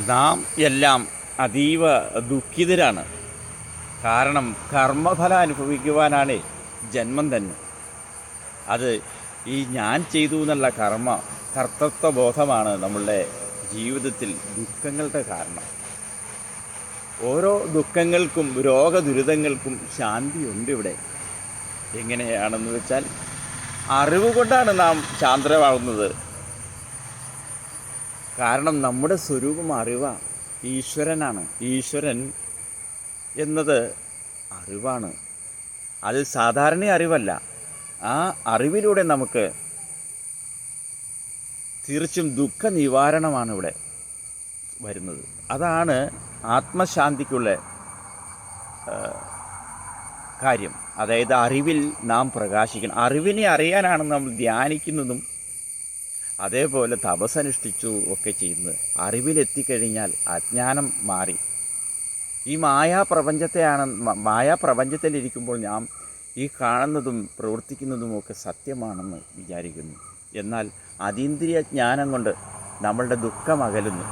നാം എല്ലാം അതീവ ദുഃഖിതരാണ്. കാരണം കർമ്മഫലം അനുഭവിക്കുവാനാണ് ജന്മം തന്നെ. അത് ഈ ഞാൻ ചെയ്തു എന്നുള്ള കർത്തൃത്വബോധമാണ് നമ്മളുടെ ജീവിതത്തിൽ ദുഃഖങ്ങളുടെ കാരണം. ഓരോ ദുഃഖങ്ങൾക്കും രോഗദുരിതങ്ങൾക്കും ശാന്തിയുണ്ട് ഇവിടെ. എങ്ങനെയാണെന്ന് വെച്ചാൽ, അറിവ് കൊണ്ടാണ് നാം ശാന്തമാകുന്നത്. കാരണം നമ്മുടെ സ്വരൂപം അറിവാണ്, ഈശ്വരനാണ്. ഈശ്വരൻ എന്നത് അറിവാണ്. അത് സാധാരണ അറിവല്ല. ആ അറിവിലൂടെ നമുക്ക് തീർച്ചും ദുഃഖ നിവാരണമാണ് ഇവിടെ വരുന്നത്. അതാണ് ആത്മശാന്തിക്കുള്ള കാര്യം. അതായത് അറിവിൽ നാം പ്രകാശിക്കണം. അറിവിനെ അറിയാനാണ് നമ്മൾ ധ്യാനിക്കുന്നതും അതേപോലെ തപസ്സനുഷ്ഠിച്ചു ഒക്കെ ചെയ്യുന്നത്. അറിവിലെത്തിക്കഴിഞ്ഞാൽ അജ്ഞാനം മാറി. ഈ മായാപ്രപഞ്ചത്തിലിരിക്കുമ്പോൾ നാം ഈ കാണുന്നതും പ്രവർത്തിക്കുന്നതുമൊക്കെ സത്യമാണെന്ന് വിചാരിക്കുന്നു. എന്നാൽ അതീന്ദ്രിയ ജ്ഞാനം കൊണ്ട് നമ്മളുടെ ദുഃഖം അകലുന്നു,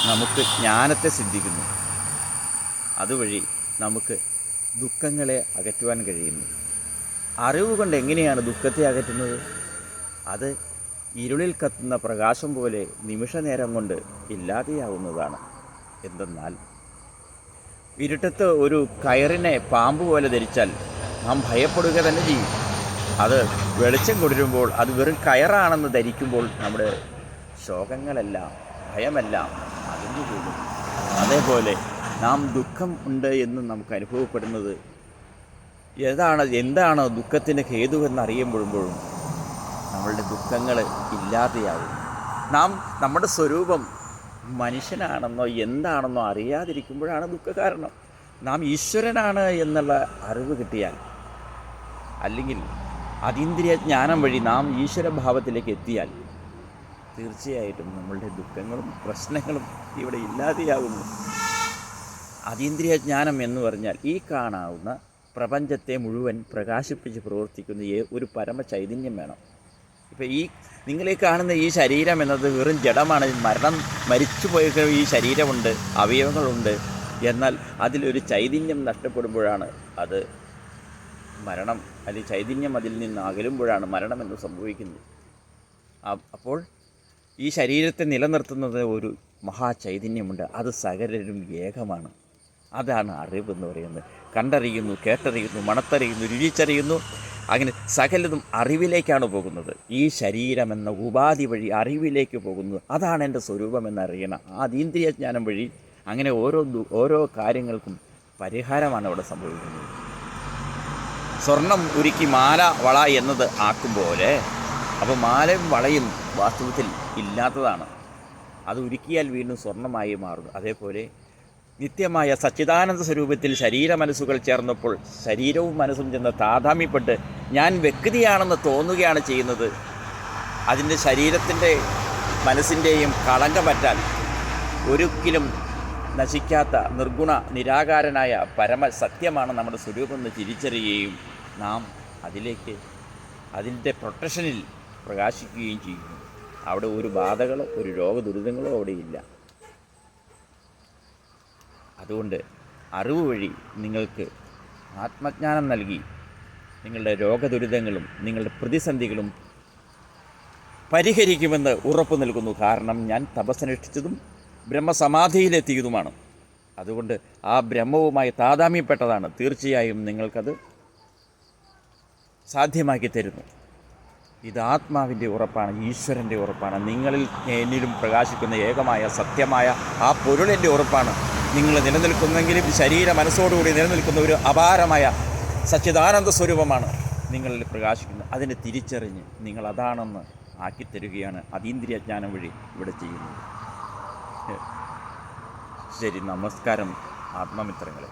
നമുക്ക് ജ്ഞാനത്തെ സിദ്ധിക്കുന്നു. അതുവഴി നമുക്ക് ദുഃഖങ്ങളെ അകറ്റുവാൻ കഴിയുന്നു. അറിവ് കൊണ്ട് എങ്ങനെയാണ് ദുഃഖത്തെ അകറ്റുന്നത്? അത് ഇരുളിൽ കത്തുന്ന പ്രകാശം പോലെ നിമിഷനേരം കൊണ്ട് ഇല്ലാതെയാവുന്നതാണ്. എന്തെന്നാൽ ഇരുട്ടത്ത് ഒരു കയറിനെ പാമ്പ് പോലെ ധരിച്ചാൽ നാം ഭയപ്പെടുക തന്നെ ചെയ്യും. അത് വെളിച്ചം കൊണ്ടുവരുമ്പോൾ അത് വെറും കയറാണെന്ന് ധരിക്കുമ്പോൾ നമ്മുടെ ശോകങ്ങളെല്ലാം ഭയമെല്ലാം അകന്നു പോകും. അതേപോലെ നാം ദുഃഖം ഉണ്ട് എന്ന് നമുക്ക് അനുഭവപ്പെടുന്നത് എന്താണ് ദുഃഖത്തിൻ്റെ ഹേതുവെന്നറിയുമ്പോഴും നമ്മളുടെ ദുഃഖങ്ങൾ ഇല്ലാതെയാവും. നമ്മുടെ സ്വരൂപം മനുഷ്യനാണെന്നോ എന്താണെന്നോ അറിയാതിരിക്കുമ്പോഴാണ് ദുഃഖകാരണം. നാം ഈശ്വരനാണ് എന്നുള്ള അറിവ് കിട്ടിയാൽ, അല്ലെങ്കിൽ അതീന്ദ്രിയ ജ്ഞാനം വഴി നാം ഈശ്വരഭാവത്തിലേക്ക് എത്തിയാൽ തീർച്ചയായിട്ടും നമ്മളുടെ ദുഃഖങ്ങളും പ്രശ്നങ്ങളും ഇവിടെ ഇല്ലാതെയാകുന്നു. അതീന്ദ്രിയ ജ്ഞാനം എന്ന് പറഞ്ഞാൽ ഈ കാണാവുന്ന പ്രപഞ്ചത്തെ മുഴുവൻ പ്രകാശിപ്പിച്ച് പ്രവർത്തിക്കുന്ന ഒരു പരമ ചൈതന്യം വേണം. ഇപ്പോൾ നിങ്ങളീ കാണുന്ന ഈ ശരീരം എന്നത് വെറും ജഡമാണ്. മരിച്ചുപോയ ഈ ശരീരമുണ്ട്, അവയവങ്ങളുണ്ട്. എന്നാൽ അതിലൊരു ചൈതന്യം നഷ്ടപ്പെടുമ്പോഴാണ് അത് മരണം, അല്ലെങ്കിൽ ചൈതന്യം അതിൽ നിന്ന് അകലുമ്പോഴാണ് മരണമെന്ന് സംഭവിക്കുന്നത്. അപ്പോൾ ഈ ശരീരത്തെ നിലനിർത്തുന്നത് ഒരു മഹാചൈതന്യമുണ്ട്. അത് സകലരും ഏകമാണ്. അതാണ് അറിവെന്ന് പറയുന്നത്. കണ്ടറിയുന്നു, കേട്ടറിയുന്നു, മണത്തറിയുന്നു, രുചിച്ചറിയുന്നു. അങ്ങനെ സകലതും അറിവിലേക്കാണ് പോകുന്നത്. ഈ ശരീരമെന്ന ഉപാധി വഴി അറിവിലേക്ക് പോകുന്നത്. അതാണ് എൻ്റെ സ്വരൂപമെന്നറിയണം. ആ അതീന്ദ്രിയ ജ്ഞാനം വഴി അങ്ങനെ ഓരോ കാര്യങ്ങൾക്കും പരിഹാരമാണ് അവിടെ സംഭവിക്കുന്നത്. സ്വർണം ഉരുക്കി മാല വള എന്നത് ആക്കുമ്പോലെ, അപ്പോൾ മാലയും വളയും വാസ്തവത്തിൽ ഇല്ലാത്തതാണ്. അത് ഉരുക്കിയാൽ വീണ്ടും സ്വർണ്ണമായി മാറുന്നു. അതേപോലെ നിത്യമായ സച്ചിദാനന്ദ സ്വരൂപത്തിൽ മനസ്സുകൾ ചേർന്നപ്പോൾ ശരീരവും മനസ്സും ചെന്ന് താതാമ്യപ്പെട്ട് ഞാൻ വ്യക്തിയാണെന്ന് തോന്നുകയാണ് ചെയ്യുന്നത്. അതിൻ്റെ ശരീരത്തിൻ്റെ മനസ്സിൻ്റെയും കളങ്കം പറ്റാൻ ഒരിക്കലും നശിക്കാത്ത നിർഗുണ നിരാകാരനായ പരമസത്യമാണ് നമ്മുടെ സ്വരൂപമെന്ന് തിരിച്ചറിയുകയും നാം അതിൻ്റെ പ്രൊട്ടക്ഷനിൽ പ്രകാശിക്കുകയും ചെയ്യുന്നു. അവിടെ ഒരു ബാധകളോ ഒരു രോഗദുരിതങ്ങളോ അവിടെയില്ല. അതുകൊണ്ട് അറിവ് വഴി നിങ്ങൾക്ക് ആത്മജ്ഞാനം നൽകി നിങ്ങളുടെ രോഗദുരിതങ്ങളും നിങ്ങളുടെ പ്രതിസന്ധികളും പരിഹരിക്കുമെന്ന് ഉറപ്പ് നൽകുന്നു. കാരണം ഞാൻ തപസ്സനുഷ്ഠിച്ചതും ബ്രഹ്മസമാധിയിലെത്തിയതുമാണ്. അതുകൊണ്ട് ആ ബ്രഹ്മവുമായി താതാമ്യപ്പെട്ടതാണ്. തീർച്ചയായും നിങ്ങൾക്കത് സാധ്യമാക്കി തരുന്നു. ഇത് ആത്മാവിൻ്റെ ഉറപ്പാണ്, ഈശ്വരൻ്റെ ഉറപ്പാണ്. എന്നിലും പ്രകാശിക്കുന്ന ഏകമായ സത്യമായ ആ പൊരുളിൻ്റെ ഉറപ്പാണ്. നിങ്ങൾ നിലനിൽക്കുന്നെങ്കിലും മനസ്സോടുകൂടി നിലനിൽക്കുന്ന ഒരു അപാരമായ സച്ചിദാനന്ദ സ്വരൂപമാണ് നിങ്ങളിൽ പ്രകാശിക്കുന്നത്. അതിനെ തിരിച്ചറിഞ്ഞ് നിങ്ങൾ അതാണെന്ന് ആക്കിത്തരികയാണ് അതീന്ദ്രിയ ജ്ഞാനം വഴി ഇവിടെ ചെയ്യുന്നത്. ശരി, നമസ്കാരം ആത്മമിത്രങ്ങളെ.